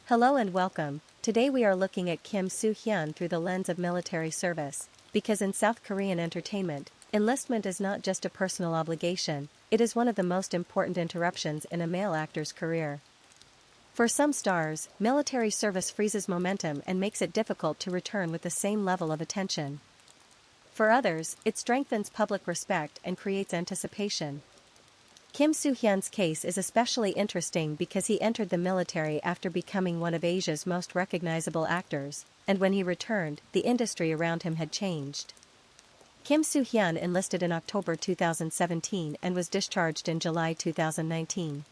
Hello and welcome. Today we are looking at Kim Soo Hyun through the lens of military service, because in South Korean entertainment, enlistment is not just a personal obligation, it is one of the most important interruptions in a male actor's career. For some stars, military service freezes momentum and makes it difficult to return with the same level of attention. For others, it strengthens public respect and creates anticipation. Kim Soo Hyun's case is especially interesting because he entered the military after becoming one of Asia's most recognizable actors, and when he returned, the industry around him had changed. Kim Soo Hyun enlisted in October 2017 and was discharged in July 2019.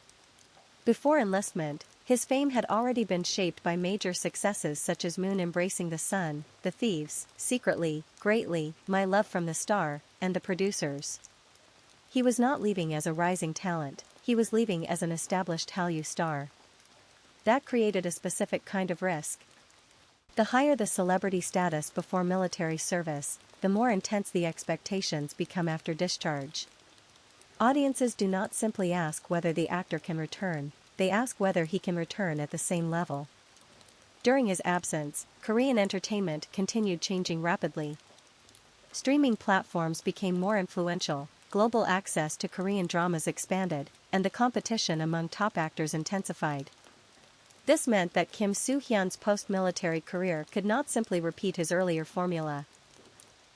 Before enlistment, his fame had already been shaped by major successes such as Moon Embracing the Sun, The Thieves, Secretly, Greatly, My Love from the Star, and The Producers. He was not leaving as a rising talent, he was leaving as an established Hallyu star. That created a specific kind of risk. The higher the celebrity status before military service, the more intense the expectations become after discharge. Audiences do not simply ask whether the actor can return, they ask whether he can return at the same level. During his absence, Korean entertainment continued changing rapidly. Streaming platforms became more influential, global access to Korean dramas expanded, and the competition among top actors intensified. This meant that Kim Soo Hyun's post-military career could not simply repeat his earlier formula.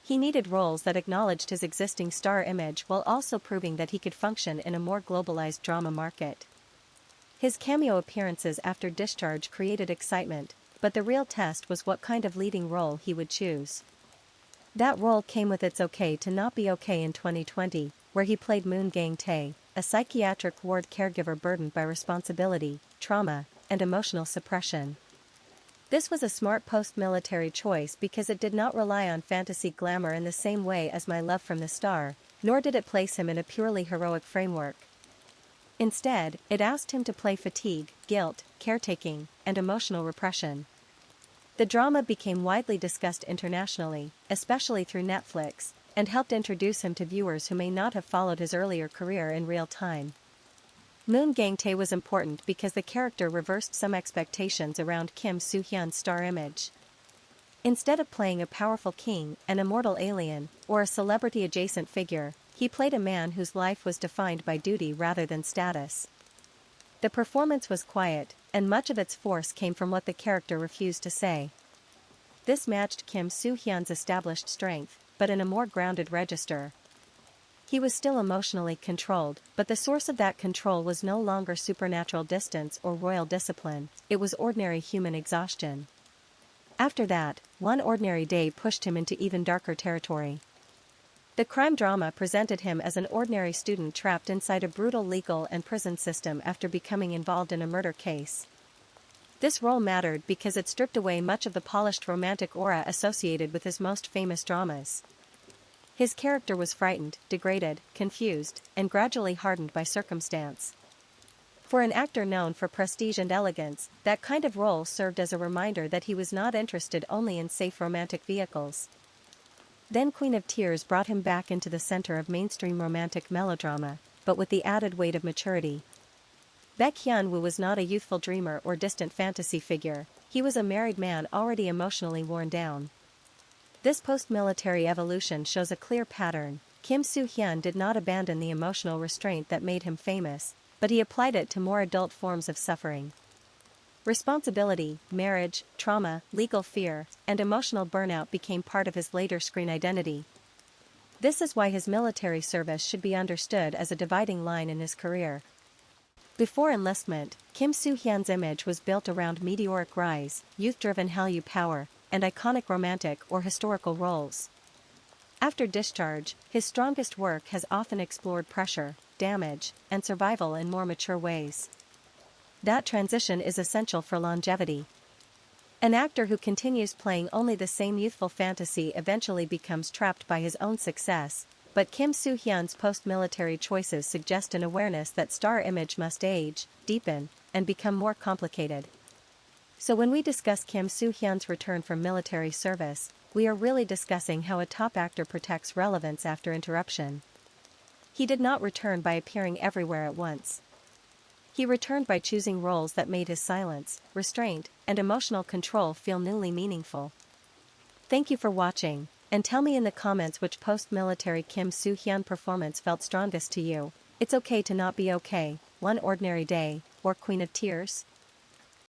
He needed roles that acknowledged his existing star image while also proving that he could function in a more globalized drama market. His cameo appearances after discharge created excitement, but the real test was what kind of leading role he would choose. That role came with It's Okay to Not Be Okay in 2020, where he played Moon Gang-tae, a psychiatric ward caregiver burdened by responsibility, trauma, and emotional suppression. This was a smart post-military choice because it did not rely on fantasy glamour in the same way as My Love from the Star, nor did it place him in a purely heroic framework. Instead, it asked him to play fatigue, guilt, caretaking, and emotional repression. The drama became widely discussed internationally, especially through Netflix, and helped introduce him to viewers who may not have followed his earlier career in real time. Moon Gang-tae was important because the character reversed some expectations around Kim Soo Hyun's star image. Instead of playing a powerful king, an immortal alien, or a celebrity-adjacent figure, he played a man whose life was defined by duty rather than status. The performance was quiet, and much of its force came from what the character refused to say. This matched Kim Soo Hyun's established strength, but in a more grounded register. He was still emotionally controlled, but the source of that control was no longer supernatural distance or royal discipline, it was ordinary human exhaustion. After that, one ordinary day pushed him into even darker territory. The crime drama presented him as an ordinary student trapped inside a brutal legal and prison system after becoming involved in a murder case. This role mattered because it stripped away much of the polished romantic aura associated with his most famous dramas. His character was frightened, degraded, confused, and gradually hardened by circumstance. For an actor known for prestige and elegance, that kind of role served as a reminder that he was not interested only in safe romantic vehicles. Then Queen of Tears brought him back into the center of mainstream romantic melodrama, but with the added weight of maturity. Baek Hyun-woo was not a youthful dreamer or distant fantasy figure, he was a married man already emotionally worn down. This post-military evolution shows a clear pattern. Kim Soo Hyun did not abandon the emotional restraint that made him famous, but he applied it to more adult forms of suffering. Responsibility, marriage, trauma, legal fear, and emotional burnout became part of his later screen identity. This is why his military service should be understood as a dividing line in his career. Before enlistment, Kim Soo Hyun's image was built around meteoric rise, youth-driven Hallyu power, and iconic romantic or historical roles. After discharge, his strongest work has often explored pressure, damage, and survival in more mature ways. That transition is essential for longevity. An actor who continues playing only the same youthful fantasy eventually becomes trapped by his own success, but Kim Soo Hyun's post-military choices suggest an awareness that star image must age, deepen, and become more complicated. So when we discuss Kim Soo Hyun's return from military service, we are really discussing how a top actor protects relevance after interruption. He did not return by appearing everywhere at once. He returned by choosing roles that made his silence, restraint, and emotional control feel newly meaningful. Thank you for watching, and tell me in the comments which post-military Kim Soo Hyun performance felt strongest to you. It's okay to not be okay, One Ordinary Day, or Queen of Tears.